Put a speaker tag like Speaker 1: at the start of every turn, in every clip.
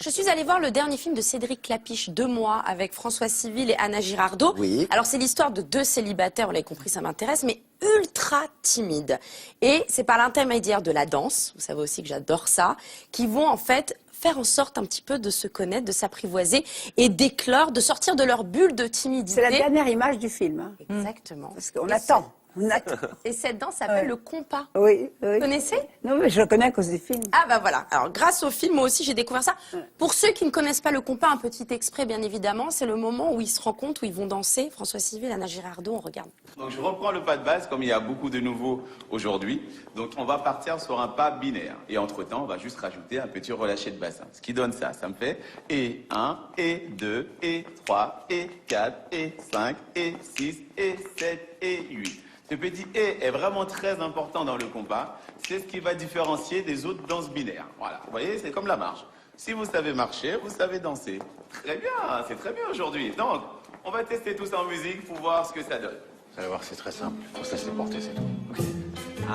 Speaker 1: Je suis allée voir le dernier film de Cédric Clapiche, 2 mois, avec François Civil et Anna Girardot.
Speaker 2: Oui.
Speaker 1: Alors c'est l'histoire de 2 célibataires, vous l'avez compris, ça m'intéresse, mais ultra timides. Et c'est par l'intermédiaire de la danse, vous savez aussi que j'adore ça, qui vont en fait faire en sorte un petit peu de se connaître, de s'apprivoiser et d'éclore, de sortir de leur bulle de timidité.
Speaker 3: C'est la dernière image du film. Hein.
Speaker 1: Exactement.
Speaker 3: Parce qu'on attend. On attend.
Speaker 1: Et cette danse s'appelle le compas.
Speaker 3: Oui, oui.
Speaker 1: Vous connaissez?
Speaker 3: Non, mais je le connais à cause du film.
Speaker 1: Ah bah voilà, alors grâce au film, moi aussi j'ai découvert ça. Pour ceux qui ne connaissent pas le compas, un petit extrait bien évidemment, c'est le moment où ils se rencontrent, où ils vont danser. François Civil, Anna Girardot, on regarde.
Speaker 4: Donc je reprends le pas de base, comme il y a beaucoup de nouveaux aujourd'hui. Donc on va partir sur un pas binaire. Et entre-temps, on va juste rajouter un petit relâché de bassin. Ce qui donne ça, ça me fait et 1, et 2, et 3, et 4, et 5, et 6, et 7, et 8. Ce petit « et » est vraiment très important dans le compas. C'est ce qui va différencier des autres danses binaires. Voilà, vous voyez, c'est comme la marche. Si vous savez marcher, vous savez danser. Très bien, c'est très bien aujourd'hui. Donc, on va tester tout ça en musique pour voir ce que ça donne.
Speaker 5: Vous allez voir, c'est très simple. Faut se laisser porter, c'est tout.
Speaker 4: Okay.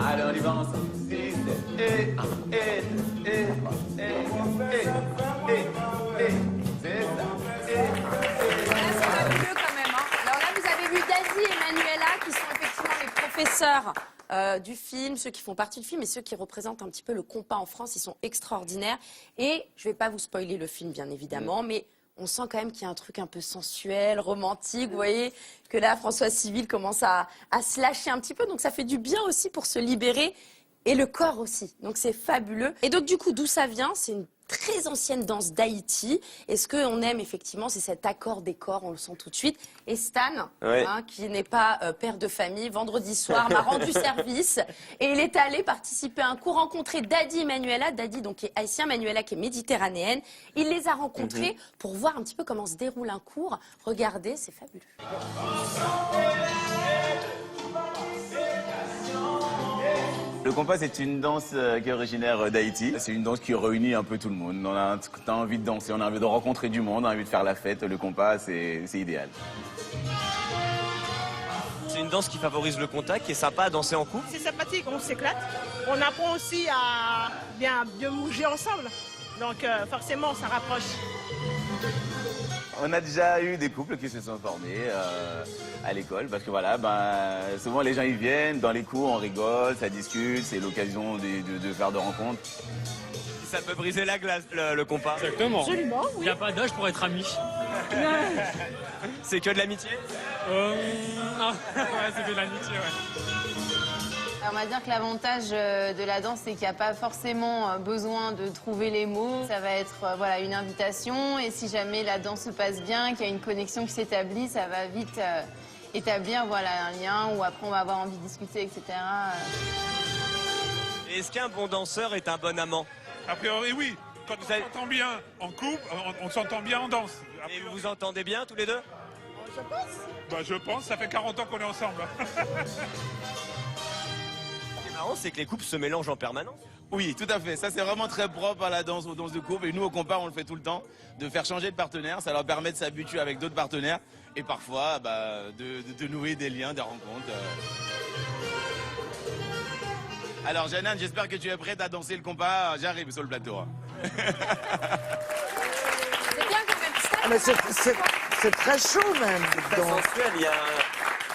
Speaker 4: Allez, on y va ensemble. 6, 7, et 1, et 2, et 3, et, c'est ça,
Speaker 1: C'est fabuleux quand même. Hein. Alors là, vous avez vu Daisy et Manuela qui sont effectivement les professeurs du film, ceux qui font partie du film et ceux qui représentent un petit peu le compas en France. Ils sont extraordinaires. Et je ne vais pas vous spoiler le film, bien évidemment, mais on sent quand même qu'il y a un truc un peu sensuel, romantique. Vous voyez que là, François Civil commence à se lâcher un petit peu. Donc ça fait du bien aussi pour se libérer. Et le corps aussi. Donc c'est fabuleux. Et donc du coup, d'où ça vient? C'est une très ancienne danse d'Haïti. Et ce qu'on aime effectivement, c'est cet accord des corps, on le sent tout de suite. Et Stan, qui n'est pas père de famille, vendredi soir m'a rendu service. Et il est allé participer à un cours, rencontrer Dadi et Manuela. Dadi donc qui est haïtien, Manuela qui est méditerranéenne. Il les a rencontrés pour voir un petit peu comment se déroule un cours. Regardez, c'est fabuleux.
Speaker 4: Le compas, c'est une danse qui est originaire d'Haïti. C'est une danse qui réunit un peu tout le monde. On a envie de danser, on a envie de rencontrer du monde, on a envie de faire la fête. Le compas, c'est idéal.
Speaker 6: C'est une danse qui favorise le contact, qui est sympa à danser en couple.
Speaker 7: C'est sympathique, on s'éclate. On apprend aussi à bien bouger ensemble. Donc forcément, ça rapproche.
Speaker 4: On a déjà eu des couples qui se sont formés à l'école parce que voilà, souvent les gens ils viennent, dans les cours on rigole, ça discute, c'est l'occasion de faire de rencontres.
Speaker 6: Ça peut briser la glace, le compas.
Speaker 8: Exactement.
Speaker 7: Absolument, oui.
Speaker 8: Il n'y a pas d'âge pour être ami.
Speaker 6: C'est que de l'amitié?
Speaker 8: Non. Ouais, c'est de l'amitié, ouais.
Speaker 9: On va dire que l'avantage de la danse, c'est qu'il n'y a pas forcément besoin de trouver les mots. Ça va être voilà, une invitation et si jamais la danse se passe bien, qu'il y a une connexion qui s'établit, ça va vite établir voilà, un lien où après on va avoir envie de discuter, etc.
Speaker 6: Et est-ce qu'un bon danseur est un bon amant?
Speaker 10: A priori, oui. Quand on s'entend bien en couple, on s'entend bien en danse.
Speaker 6: Et vous vous entendez bien tous les deux?
Speaker 7: Je pense.
Speaker 10: Je pense, ça fait 40 ans qu'on est ensemble.
Speaker 6: C'est que les couples se mélangent en permanence.
Speaker 4: Oui, tout à fait. Ça, c'est vraiment très propre à la danse, aux danses de couple. Et nous, au compas, on le fait tout le temps. De faire changer de partenaire, ça leur permet de s'habituer avec d'autres partenaires. Et parfois, de nouer des liens, des rencontres. Alors, Jeanne, j'espère que tu es prête à danser le compas. J'arrive sur le plateau.
Speaker 1: C'est bien quand même. Stan,
Speaker 2: Ah, mais c'est très chaud même.
Speaker 6: Très
Speaker 2: Donc.
Speaker 6: sensuel, il y a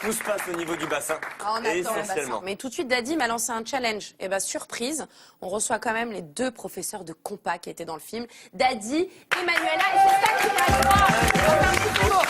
Speaker 6: tout se passe au niveau du bassin.
Speaker 1: Ah, on attend le bassin.
Speaker 6: Essentiellement.
Speaker 1: Mais tout de suite, Dadi m'a lancé un challenge. Et surprise, on reçoit quand même les 2 professeurs de compas qui étaient dans le film. Dadi et Manuela. Et c'est ça qui va voir. On fait un petit tour.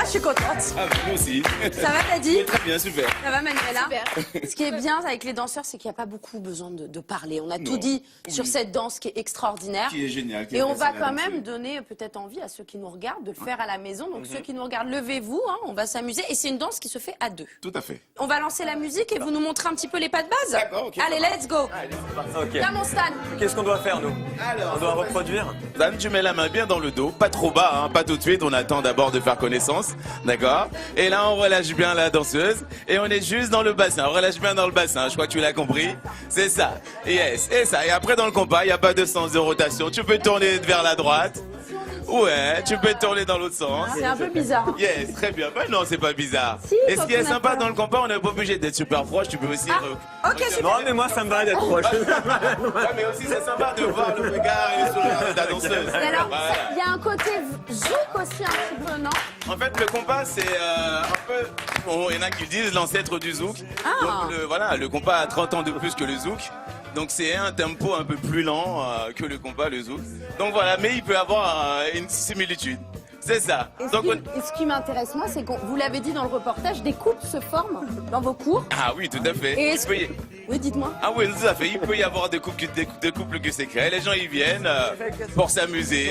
Speaker 1: Ah, je suis contente.
Speaker 4: Ah, nous aussi.
Speaker 1: Ça va, Dadi?
Speaker 4: Très bien, super.
Speaker 1: Ça va, Manuela?
Speaker 9: Super.
Speaker 1: Ce qui est bien avec les danseurs, c'est qu'il n'y a pas beaucoup besoin de parler. On a tout dit sur cette danse qui est extraordinaire.
Speaker 4: Qui est génial.
Speaker 1: Et on va quand même donner peut-être envie à ceux qui nous regardent de le faire à la maison. Donc ceux qui nous regardent, levez-vous, hein, on va s'amuser. Et c'est une danse qui se fait à 2.
Speaker 4: Tout à fait.
Speaker 1: On va lancer la musique et vous nous montrez un petit peu les pas de base.
Speaker 4: D'accord, ok.
Speaker 1: Allez, let's go.
Speaker 6: Ok.
Speaker 1: Viens, mon Stan.
Speaker 6: Qu'est-ce qu'on doit faire, nous?
Speaker 4: Alors,
Speaker 6: On doit reproduire?
Speaker 4: Dan, tu mets la main bien dans le dos, pas trop bas, hein, pas tout de suite, on attend d'abord de faire connaissance, d'accord? Et là, on relâche bien la danseuse, et on est juste dans le bassin, on relâche bien dans le bassin, je crois que tu l'as compris, c'est ça, yes, et ça, et après dans le compas, il n'y a pas de sens de rotation, tu peux tourner vers la droite, Ouais, tu peux tourner dans l'autre sens.
Speaker 1: C'est un peu bizarre.
Speaker 4: Yes, très bien. Ben non, c'est pas bizarre.
Speaker 1: Si,
Speaker 4: Et ce
Speaker 1: quand
Speaker 4: qui est
Speaker 1: on a
Speaker 4: sympa
Speaker 1: peur.
Speaker 4: dans le compas, on n'est pas obligé d'être super proche, tu peux aussi...
Speaker 1: Ok, super.
Speaker 6: Non, mais moi, ça me va d'être proche.
Speaker 4: Ouais, mais aussi c'est sympa de voir le regard et le sourire de ta danseuse.
Speaker 1: Et alors,
Speaker 4: Voilà.
Speaker 1: il y a un côté zouk aussi un petit peu, non?
Speaker 4: En fait, le compas, c'est un peu... Bon, il y en a qui disent l'ancêtre du zouk.
Speaker 1: Ah.
Speaker 4: Donc, voilà, le compas a 30 ans de plus que le zouk. Donc, c'est un tempo un peu plus lent que le compas, le zouk. Donc, voilà, mais il peut avoir une similitude. C'est ça.
Speaker 1: Et
Speaker 4: Donc,
Speaker 1: ce qui m'intéresse, moi, c'est que vous l'avez dit dans le reportage, des couples se forment dans vos cours.
Speaker 4: Ah oui, tout à fait.
Speaker 1: Et
Speaker 4: Il
Speaker 1: est-ce
Speaker 4: peut
Speaker 1: que...
Speaker 4: y-
Speaker 1: Oui, dites-moi.
Speaker 4: Ah oui, tout à fait. Il peut y avoir des couples qui se créent. Les gens y viennent pour s'amuser,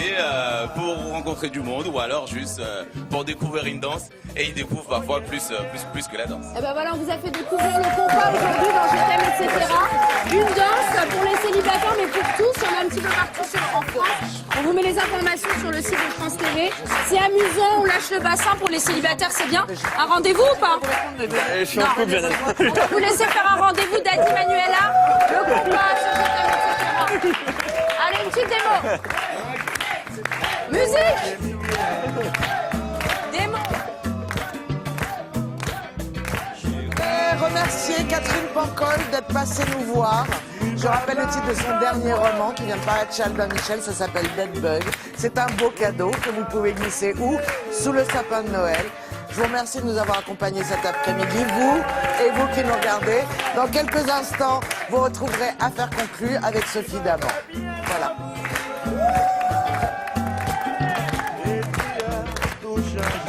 Speaker 4: pour rencontrer du monde ou alors juste pour découvrir une danse. Et ils découvrent parfois plus que la danse.
Speaker 1: Eh ben voilà, on vous a fait découvrir le compas aujourd'hui dans Je t'aime, etc. Une danse pour les célibataires, mais pour tous. Il y en a un petit peu partout en France. On vous met les informations sur le site de France TV. C'est amusant, on lâche le bassin pour les célibataires, c'est bien. Un rendez-vous ou pas?
Speaker 6: Je suis en couple, Jeannette.
Speaker 1: On va vous laisser faire un rendez-vous Dadi Manuela. Le compas sur Je t'aime, etc. Allez, une petite démo. Musique. Démo.
Speaker 2: Remercier Catherine Pancol d'être passée nous voir. Je rappelle le titre de son dernier roman qui vient de paraître chez Albin Michel, ça s'appelle Dead Bug. C'est un beau cadeau que vous pouvez glisser où? Sous le sapin de Noël. Je vous remercie de nous avoir accompagnés cet après-midi, vous et vous qui nous regardez. Dans quelques instants, vous retrouverez Affaires conclues avec Sophie Davant. Voilà.
Speaker 5: Et puis, tout change.